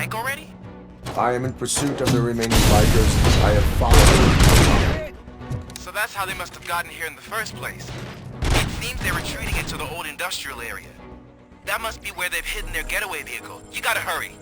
bank already? I am in pursuit of the remaining bikers. I have followed. So that's how they must have gotten here in the first place. It seems they're retreating into the old industrial area. That must be where they've hidden their getaway vehicle. You gotta hurry.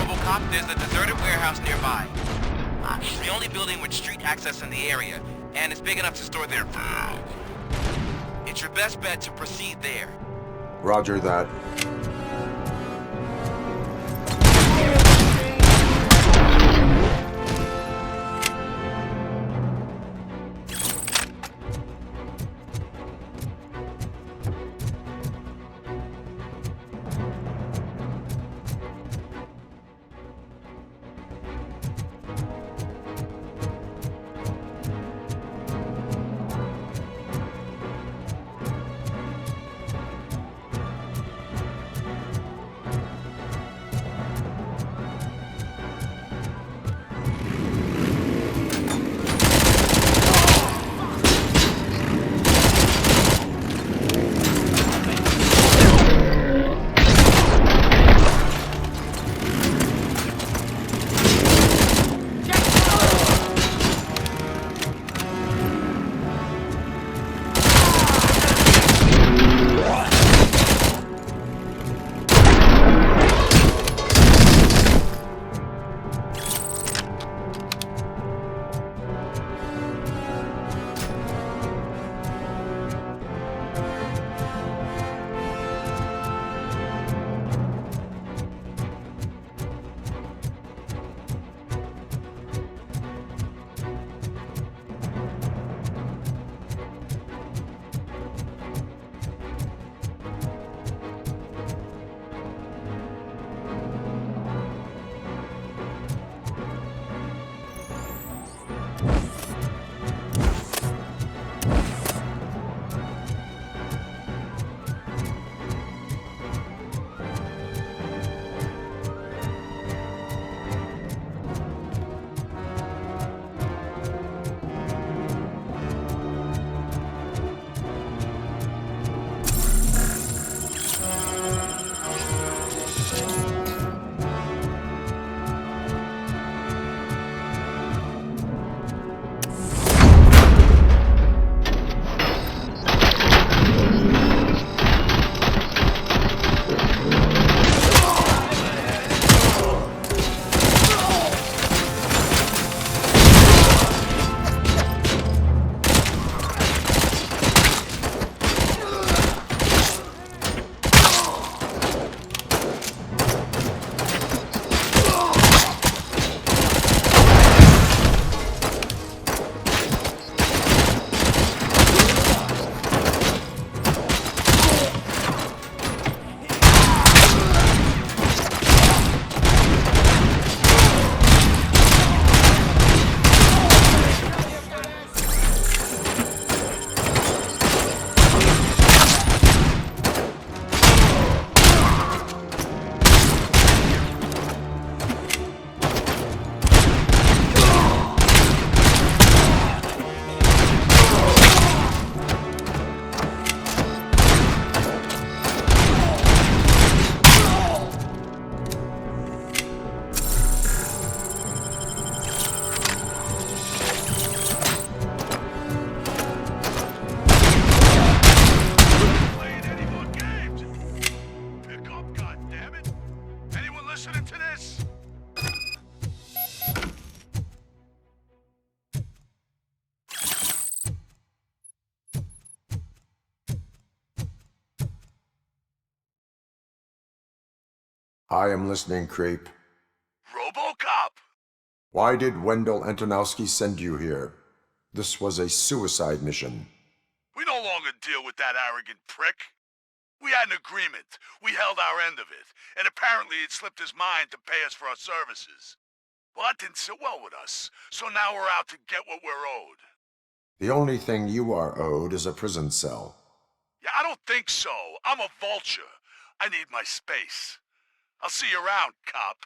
RoboCop, there's a deserted warehouse nearby. It's the only building with street access in the area, and it's big enough to store their food. It's your best bet to proceed there. Roger that. listening to this? I am listening, creep. RoboCop! Why did Wendell Antonowski send you here? This was a suicide mission. We no longer deal with that arrogant prick. We had an agreement. We held our end of it. And apparently it slipped his mind to pay us for our services. Well, that didn't sit well with us. So now we're out to get what we're owed. The only thing you are owed is a prison cell. Yeah, I don't think so. I'm a vulture. I need my space. I'll see you around, cop.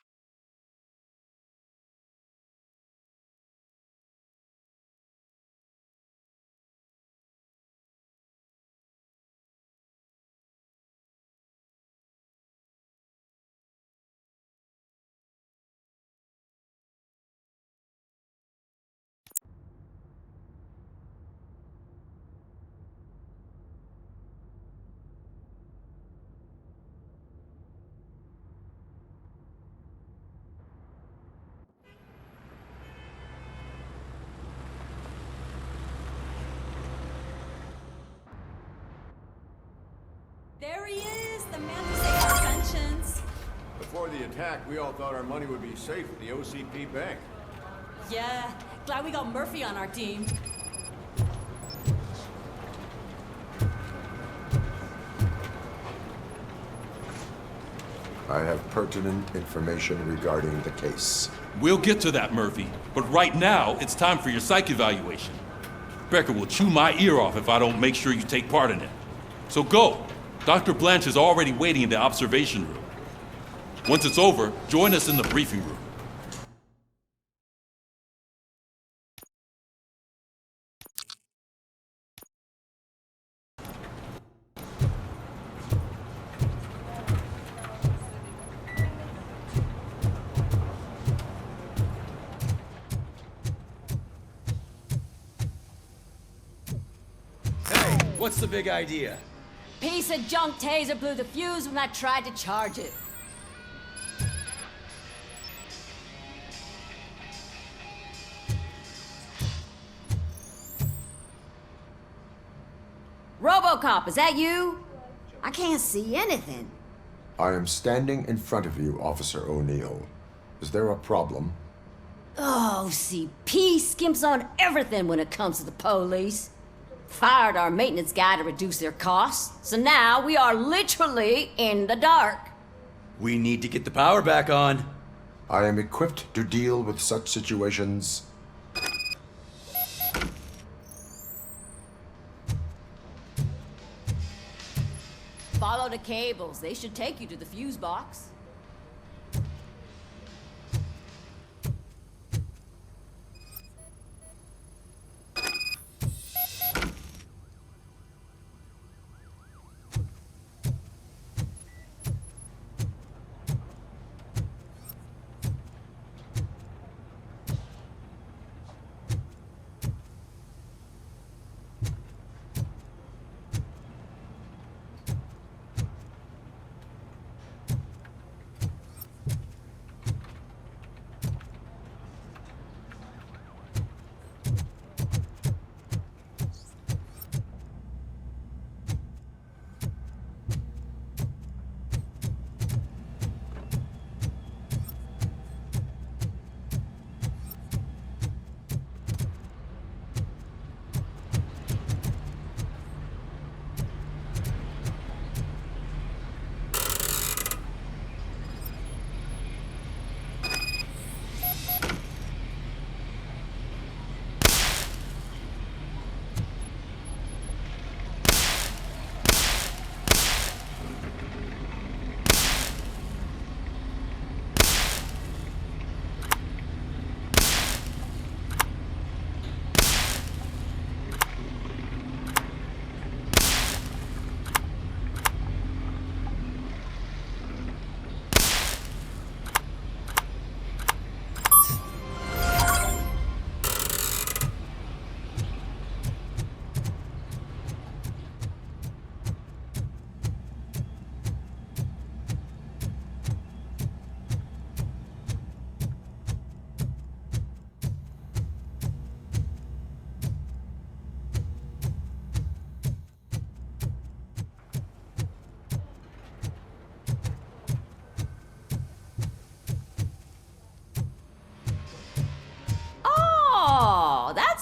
There he is, the man who saved our pensions. Before the attack, we all thought our money would be safe at the OCP bank. Yeah, glad we got Murphy on our team. I have pertinent information regarding the case. We'll get to that, Murphy. But right now, it's time for your psych evaluation. Becker will chew my ear off if I don't make sure you take part in it. So go. Dr. Blanche is already waiting in the observation room. Once it's over, join us in the briefing room. Hey, what's the big idea? Piece of junk taser blew the fuse when I tried to charge it. RoboCop, is that you? I can't see anything. I am standing in front of you, Officer O'Neill. Is there a problem? Oh, CP skimps on everything when it comes to the police. Fired our maintenance guy to reduce their costs, so now we are literally in the dark. We need to get the power back on. I am equipped to deal with such situations. Follow the cables. They should take you to the fuse box.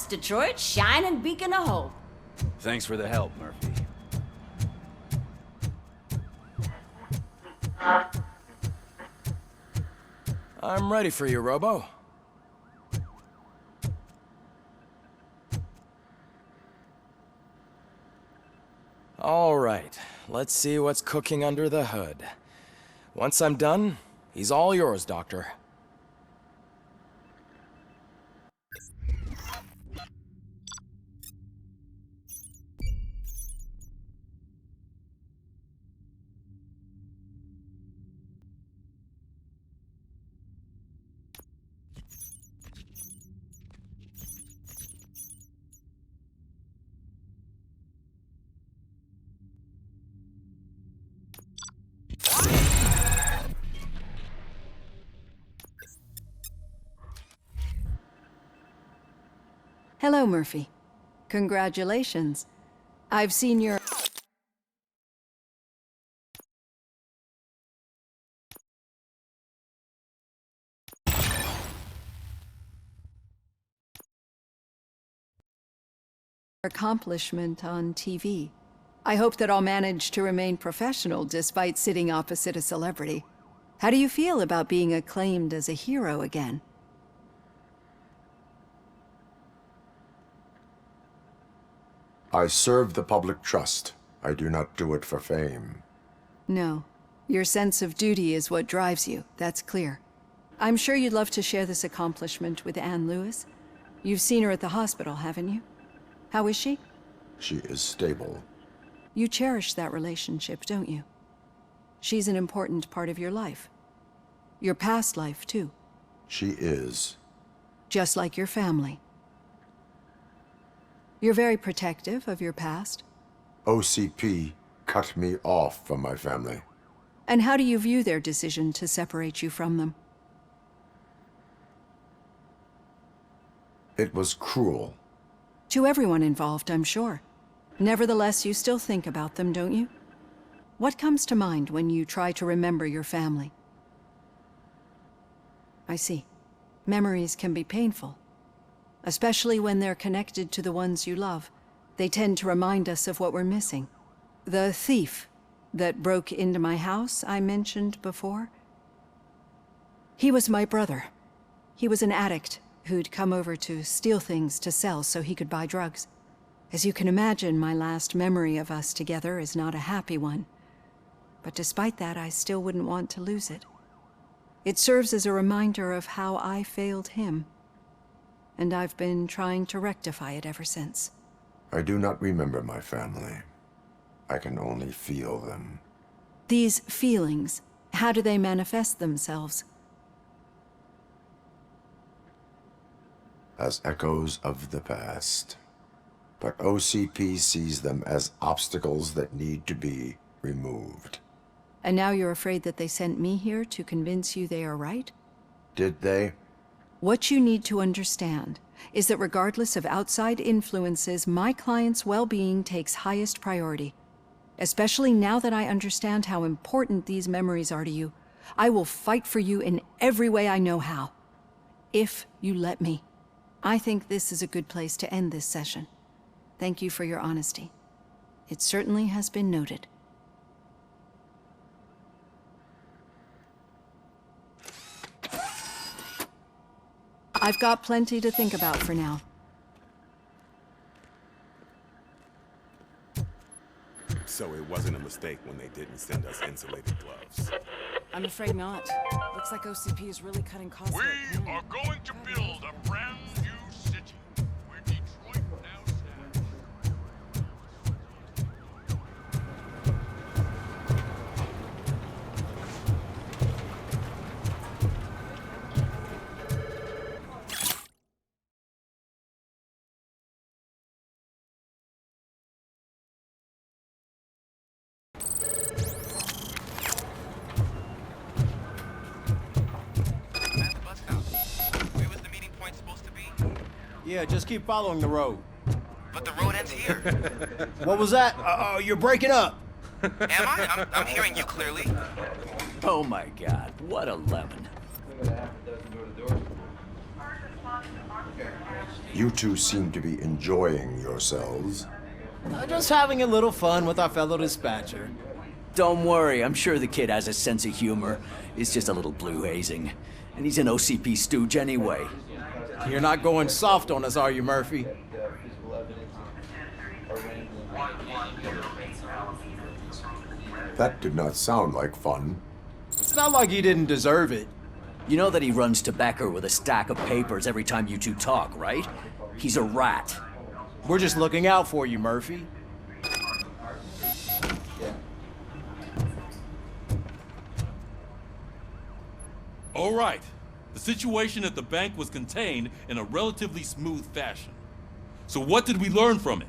Detroit's shining beacon of hope. Thanks for the help, Murphy. I'm ready for you, Robo. All right, let's see what's cooking under the hood. Once I'm done, he's all yours, Doctor. Hello, Murphy. Congratulations. I've seen your... accomplishment on TV. I hope that I'll manage to remain professional despite sitting opposite a celebrity. How do you feel about being acclaimed as a hero again? I serve the public trust. I do not do it for fame. No. Your sense of duty is what drives you, that's clear. I'm sure you'd love to share this accomplishment with Anne Lewis. You've seen her at the hospital, haven't you? How is she? She is stable. You cherish that relationship, don't you? She's an important part of your life. Your past life, too. She is. Just like your family. You're very protective of your past. OCP cut me off from my family. And how do you view their decision to separate you from them? It was cruel. To everyone involved, I'm sure. Nevertheless, you still think about them, don't you? What comes to mind when you try to remember your family? I see. Memories can be painful. Especially when they're connected to the ones you love. They tend to remind us of what we're missing. The thief that broke into my house I mentioned before. He was my brother. He was an addict who'd come over to steal things to sell so he could buy drugs. As you can imagine, my last memory of us together is not a happy one. But despite that, I still wouldn't want to lose it. It serves as a reminder of how I failed him. And I've been trying to rectify it ever since. I do not remember my family. I can only feel them. These feelings, how do they manifest themselves? As echoes of the past. But OCP sees them as obstacles that need to be removed. And now you're afraid that they sent me here to convince you they are right? Did they? What you need to understand is that regardless of outside influences, my client's well-being takes highest priority. Especially now that I understand how important these memories are to you, I will fight for you in every way I know how. If you let me. I think this is a good place to end this session. Thank you for your honesty. It certainly has been noted. I've got plenty to think about for now. So it wasn't a mistake when they didn't send us insulated gloves. I'm afraid not. Looks like OCP is really cutting costs. We are going to build a brand new city where Detroit now stands. At the bus stop. Where was the meeting point supposed to be? Yeah, just keep following the road. But the road ends here. What was that? Oh, you're breaking up. Am I? I'm hearing you clearly. Oh my god, what a lemon. You two seem to be enjoying yourselves. Just having a little fun with our fellow dispatcher. Don't worry, I'm sure the kid has a sense of humor. It's just a little blue hazing. And he's an OCP stooge anyway. You're not going soft on us, are you, Murphy? That did not sound like fun. It's not like he didn't deserve it. You know that he runs to Becker with a stack of papers every time you two talk, right? He's a rat. We're just looking out for you, Murphy. All right. The situation at the bank was contained in a relatively smooth fashion. So what did we learn from it?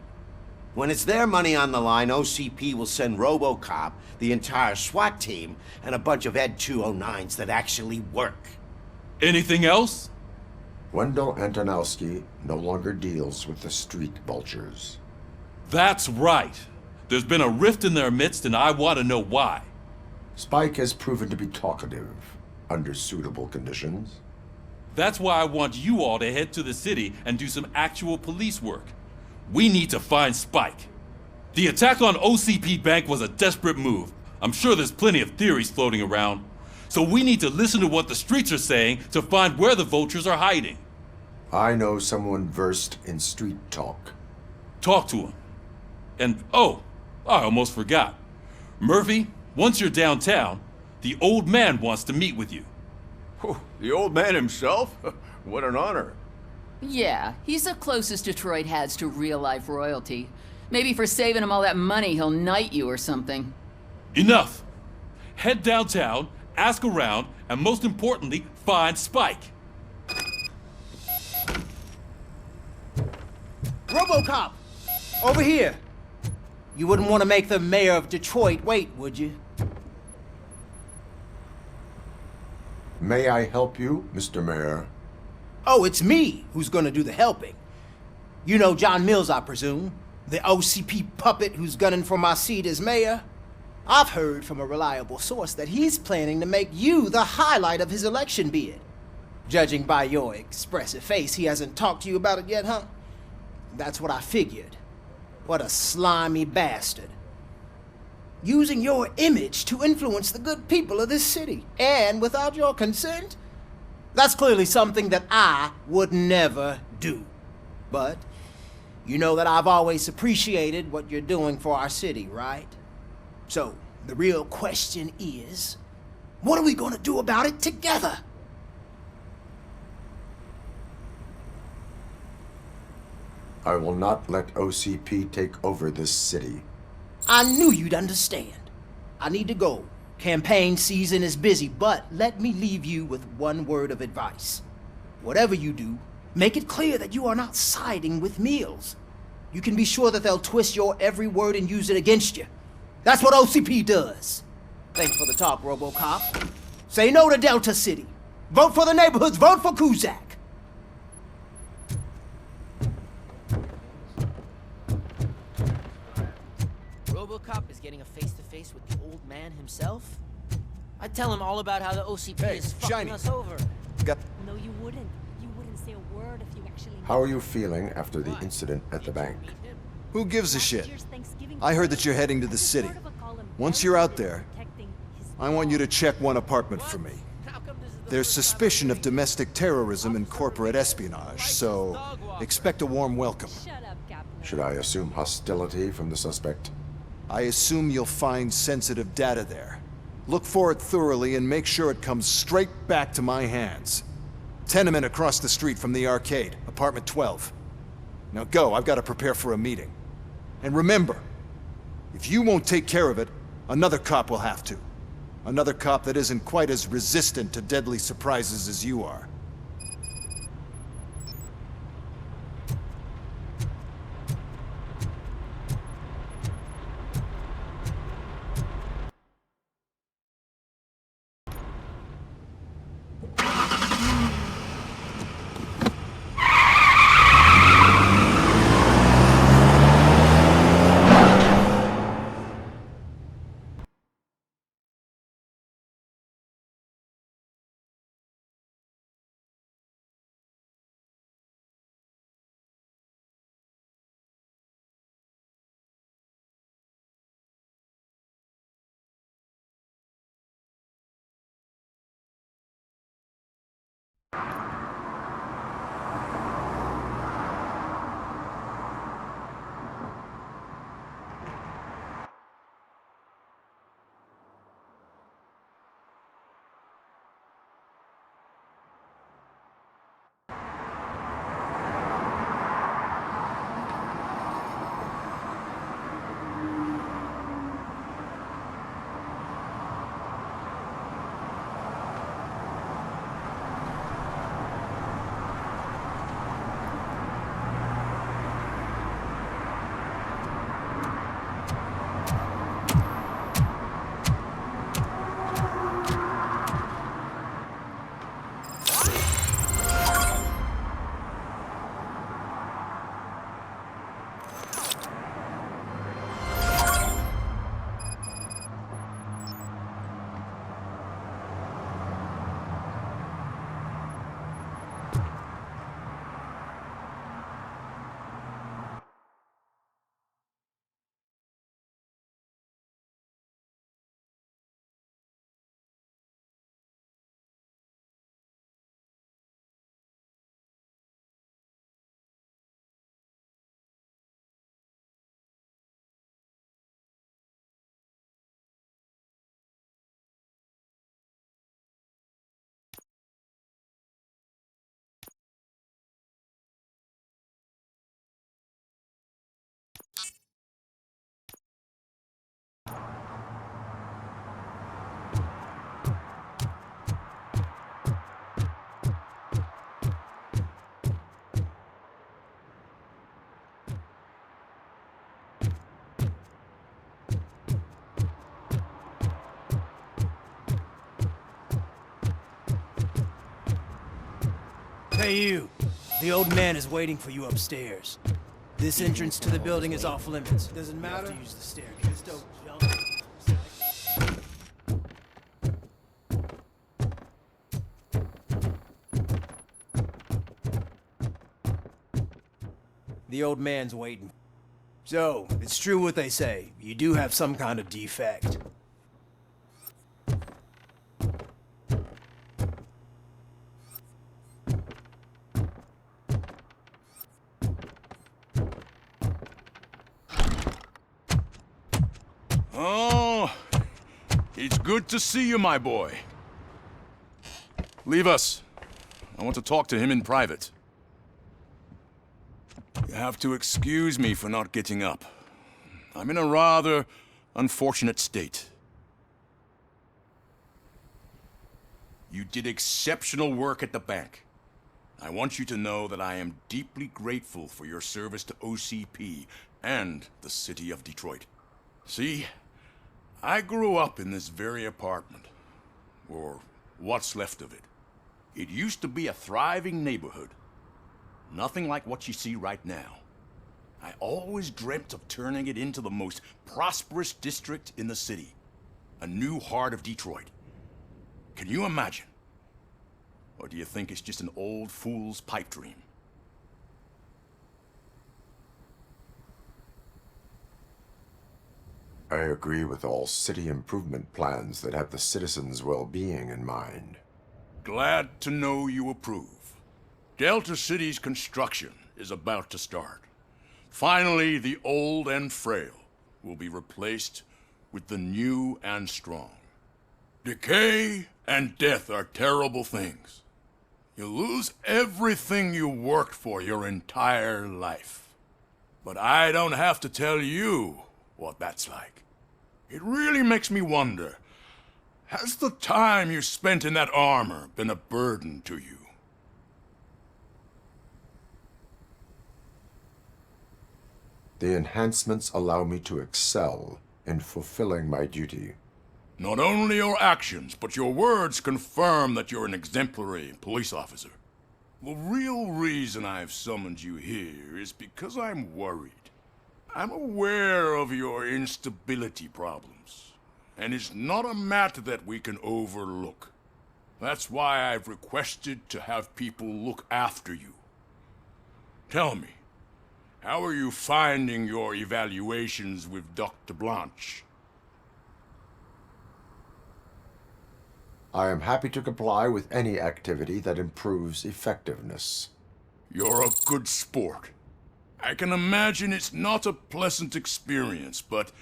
When it's their money on the line, OCP will send RoboCop, the entire SWAT team, and a bunch of Ed 209s that actually work. Anything else? Wendell Antonowski no longer deals with the street vultures. That's right. There's been a rift in their midst, and I want to know why. Spike has proven to be talkative under suitable conditions. That's why I want you all to head to the city and do some actual police work. We need to find Spike. The attack on OCP Bank was a desperate move. I'm sure there's plenty of theories floating around. So we need to listen to what the streets are saying to find where the vultures are hiding. I know someone versed in street talk. Talk to him. And, oh, I almost forgot. Murphy, once you're downtown, the old man wants to meet with you. Oh, the old man himself? What an honor. Yeah, he's the closest Detroit has to real-life royalty. Maybe for saving him all that money, he'll knight you or something. Enough! Head downtown, ask around, and most importantly, find Spike. RoboCop! Over here! You wouldn't want to make the mayor of Detroit wait, would you? May I help you, Mr. Mayor? Oh, it's me who's gonna do the helping. You know John Mills, I presume? The OCP puppet who's gunning for my seat as mayor? I've heard from a reliable source that he's planning to make you the highlight of his election bid. Judging by your expressive face, he hasn't talked to you about it yet, huh? That's what I figured. What a slimy bastard. Using your image to influence the good people of this city, and without your consent? That's clearly something that I would never do. But you know that I've always appreciated what you're doing for our city, right? So, the real question is, what are we gonna do about it together? I will not let OCP take over this city. I knew you'd understand. I need to go. Campaign season is busy, but let me leave you with one word of advice. Whatever you do, make it clear that you are not siding with Mills. You can be sure that they'll twist your every word and use it against you. That's what OCP does. Thanks for the talk, RoboCop. Say no to Delta City. Vote for the neighborhoods. Vote for Kuzak. RoboCop is getting a face-to-face with the old man himself? I'd tell him all about how the OCP is fucking Shiny. us over. No, you wouldn't. You wouldn't say a word if you actually... How are you feeling after the incident at the bank? Who gives a shit? I heard that you're heading to the city. Once you're out there, I want you to check one apartment for me. There's suspicion of domestic terrorism and corporate espionage, so expect a warm welcome. Should I assume hostility from the suspect? I assume you'll find sensitive data there. Look for it thoroughly and make sure it comes straight back to my hands. Tenement across the street from the arcade, apartment 12. Now go, I've got to prepare for a meeting. And remember, if you won't take care of it, another cop will have to. Another cop that isn't quite as resistant to deadly surprises as you are. Hey, you. The old man is waiting for you upstairs. This entrance to the building is off limits. Doesn't matter. You have to use the staircase. Don't jump. The old man's waiting. So, it's true what they say. You do have some kind of defect. Oh, it's good to see you, my boy. Leave us. I want to talk to him in private. You have to excuse me for not getting up. I'm in a rather unfortunate state. You did exceptional work at the bank. I want you to know that I am deeply grateful for your service to OCP and the city of Detroit. See, I grew up in this very apartment, or what's left of it. It used to be a thriving neighborhood. Nothing like what you see right now. I always dreamt of turning it into the most prosperous district in the city. A new heart of Detroit. Can you imagine? Or do you think it's just an old fool's pipe dream? I agree with all city improvement plans that have the citizens' well-being in mind. Glad to know you approve. Delta City's construction is about to start. Finally, the old and frail will be replaced with the new and strong. Decay and death are terrible things. You lose everything you worked for your entire life. But I don't have to tell you what that's like. It really makes me wonder, has the time you spent in that armor been a burden to you? The enhancements allow me to excel in fulfilling my duty. Not only your actions, but your words confirm that you're an exemplary police officer. The real reason I've summoned you here is because I'm worried. I'm aware of your instability problems, and it's not a matter that we can overlook. That's why I've requested to have people look after you. Tell me, how are you finding your evaluations with Dr. Blanche? I am happy to comply with any activity that improves effectiveness. You're a good sport. I can imagine it's not a pleasant experience, but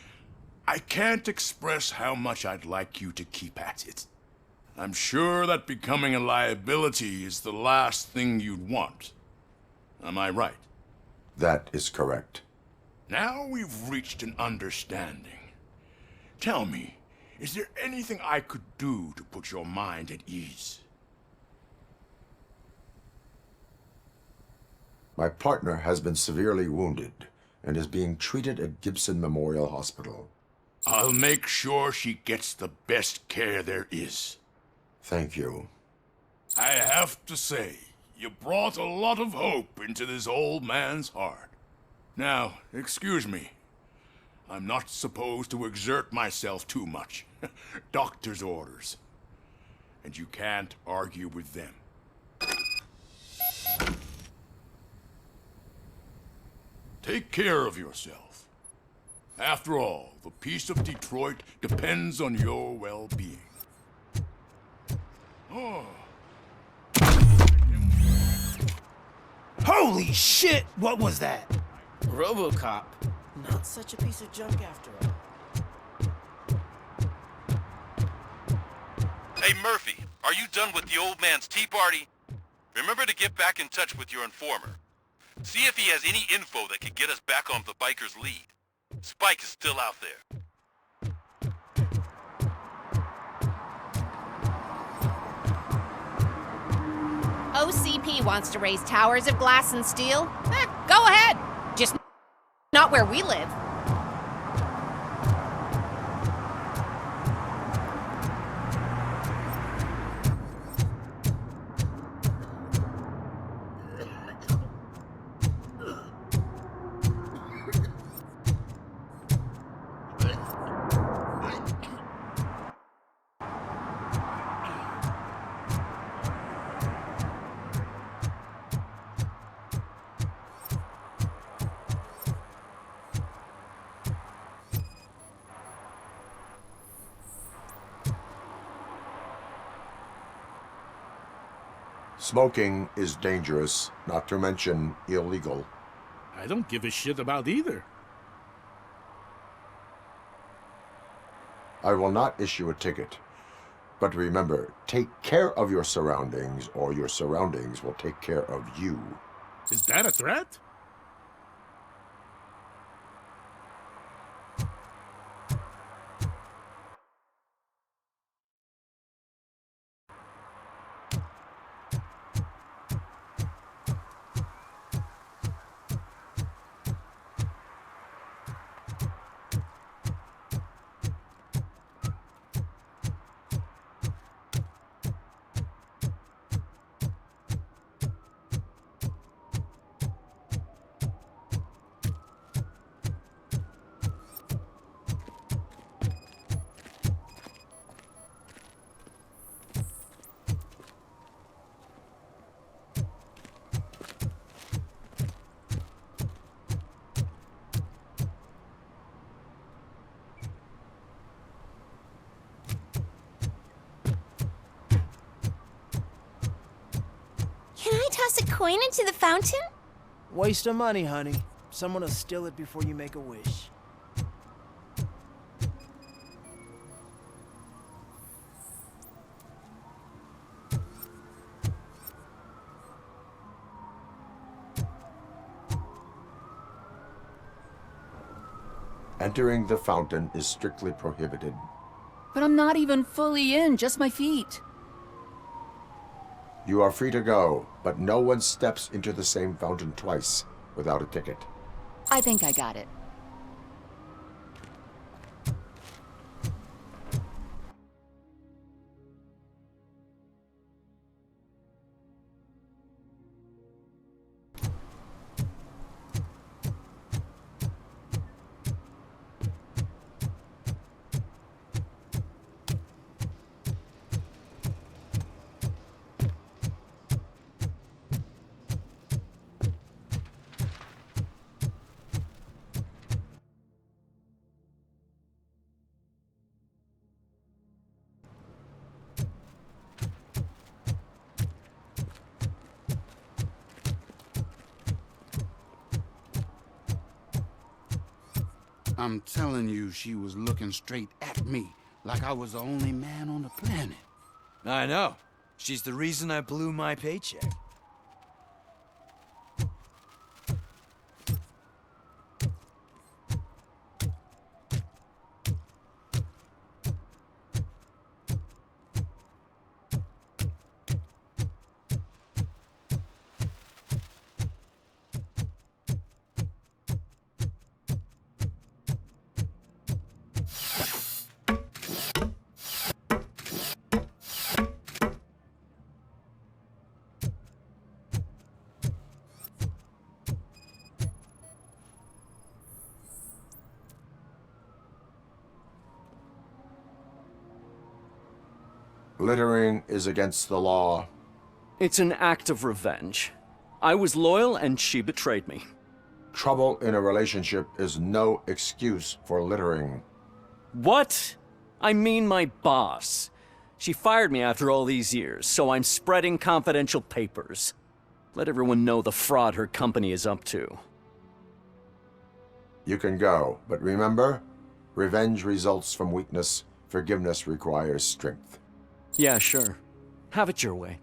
I can't express how much I'd like you to keep at it. I'm sure that becoming a liability is the last thing you'd want. Am I right? That is correct. Now we've reached an understanding. Tell me, is there anything I could do to put your mind at ease? My partner has been severely wounded and is being treated at Gibson Memorial Hospital. I'll make sure she gets the best care there is. Thank you. I have to say, you brought a lot of hope into this old man's heart. Now, excuse me. I'm not supposed to exert myself too much. Doctor's orders. And you can't argue with them. Take care of yourself. After all, the peace of Detroit depends on your well-being. Oh. Holy shit! What was that? RoboCop. Not such a piece of junk after all. Hey, Murphy, are you done with the old man's tea party? Remember to get back in touch with your informer. See if he has any info that could get us back on the biker's lead. Spike is still out there. OCP wants to raise towers of glass and steel? Go ahead. Just not where we live. Smoking is dangerous, not to mention illegal. I don't give a shit about either. I will not issue a ticket. But remember, take care of your surroundings, or your surroundings will take care of you. Is that a threat? Can I toss a coin into the fountain? Waste of money, honey. Someone will steal it before you make a wish. Entering the fountain is strictly prohibited. But I'm not even fully in, just my feet. You are free to go, but no one steps into the same fountain twice without a ticket. I think I got it. I'm telling you, she was looking straight at me, like I was the only man on the planet. I know. She's the reason I blew my paycheck. Littering is against the law. It's an act of revenge. I was loyal and she betrayed me. Trouble in a relationship is no excuse for littering. What? I mean my boss. She fired me after all these years, so I'm spreading confidential papers. Let everyone know the fraud her company is up to. You can go, but remember, revenge results from weakness. Forgiveness requires strength. Yeah, sure. Have it your way.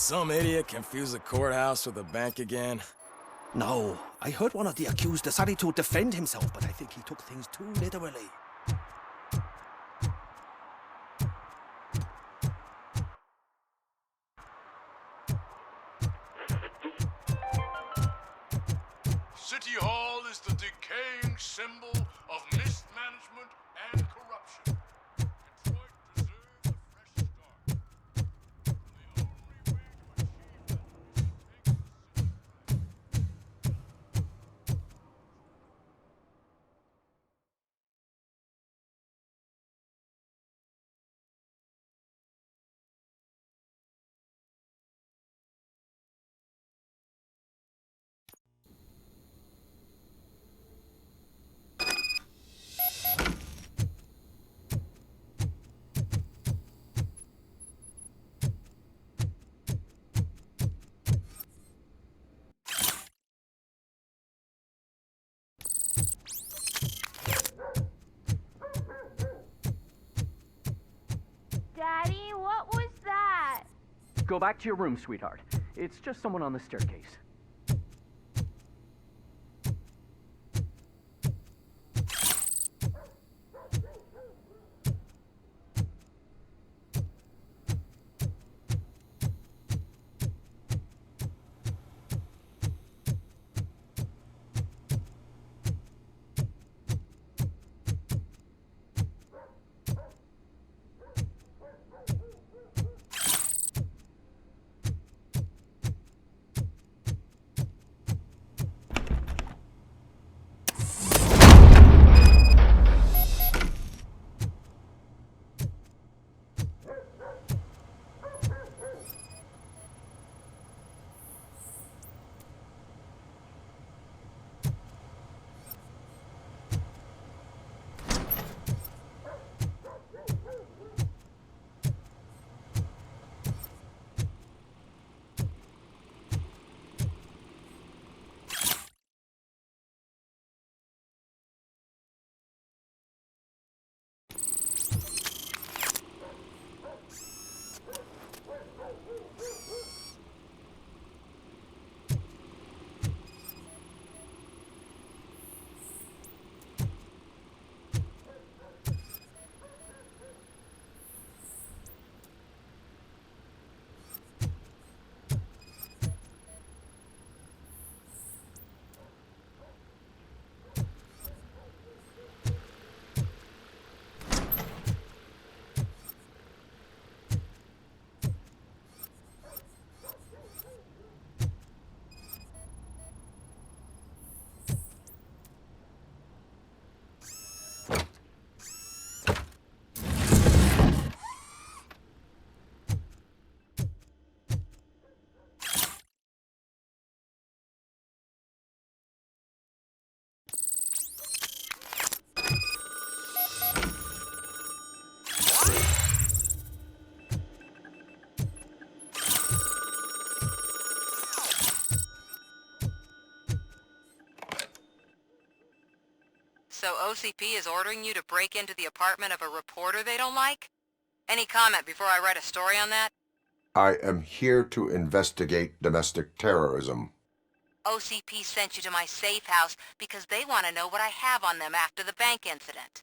some idiot confuse the courthouse with a bank again? No, I heard one of the accused decided to defend himself, but I think he took things too literally. City Hall is the decaying symbol of mismanagement and corruption. Detroit deserves a fresh start. The only way to achieve that is to take the city back. Daddy, what was that? Go back to your room, sweetheart. It's just someone on the staircase. So OCP is ordering you to break into the apartment of a reporter they don't like? Any comment before I write a story on that? I am here to investigate domestic terrorism. OCP sent you to my safe house because they want to know what I have on them after the bank incident.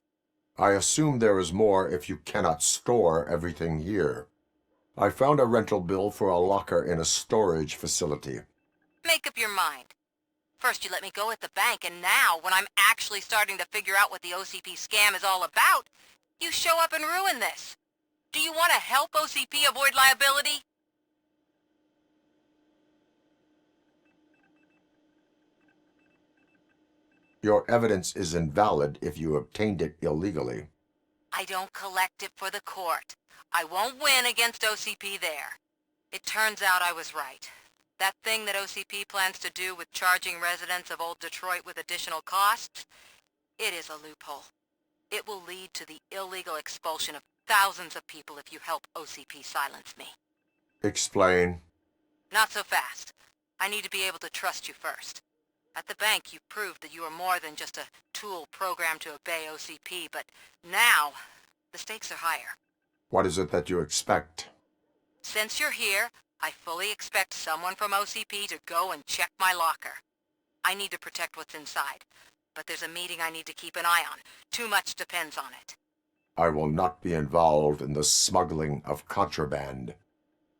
I assume there is more if you cannot store everything here. I found a rental bill for a locker in a storage facility. Make up your mind. First you let me go at the bank, and now, when I'm actually starting to figure out what the OCP scam is all about, you show up and ruin this. Do you want to help OCP avoid liability? Your evidence is invalid if you obtained it illegally. I don't collect it for the court. I won't win against OCP there. It turns out I was right. That thing that OCP plans to do with charging residents of Old Detroit with additional costs, it is a loophole. It will lead to the illegal expulsion of thousands of people if you help OCP silence me. Explain. Not so fast. I need to be able to trust you first. At the bank, you proved that you are more than just a tool programmed to obey OCP, but now, the stakes are higher. What is it that you expect? Since you're here, I fully expect someone from OCP to go and check my locker. I need to protect what's inside, but there's a meeting I need to keep an eye on. Too much depends on it. I will not be involved in the smuggling of contraband.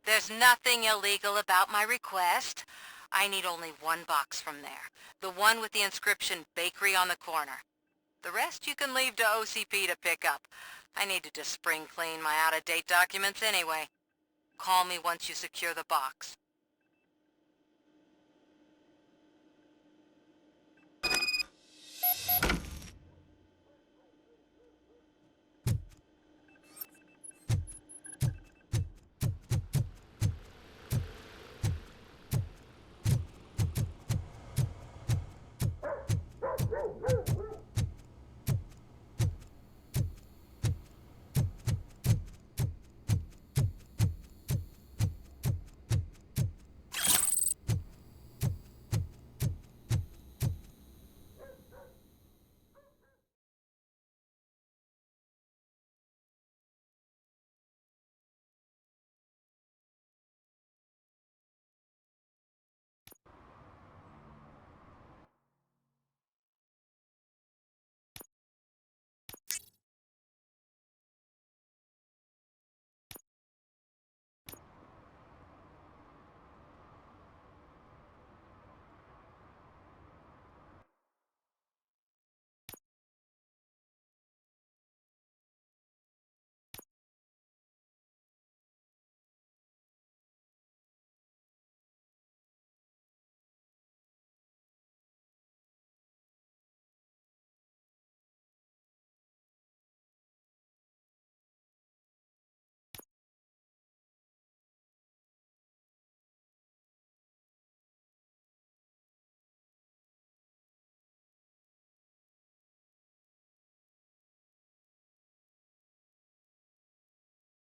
There's nothing illegal about my request. I need only one box from there. The one with the inscription Bakery on the corner. The rest you can leave to OCP to pick up. I needed to spring clean my out-of-date documents anyway. Call me once you secure the box.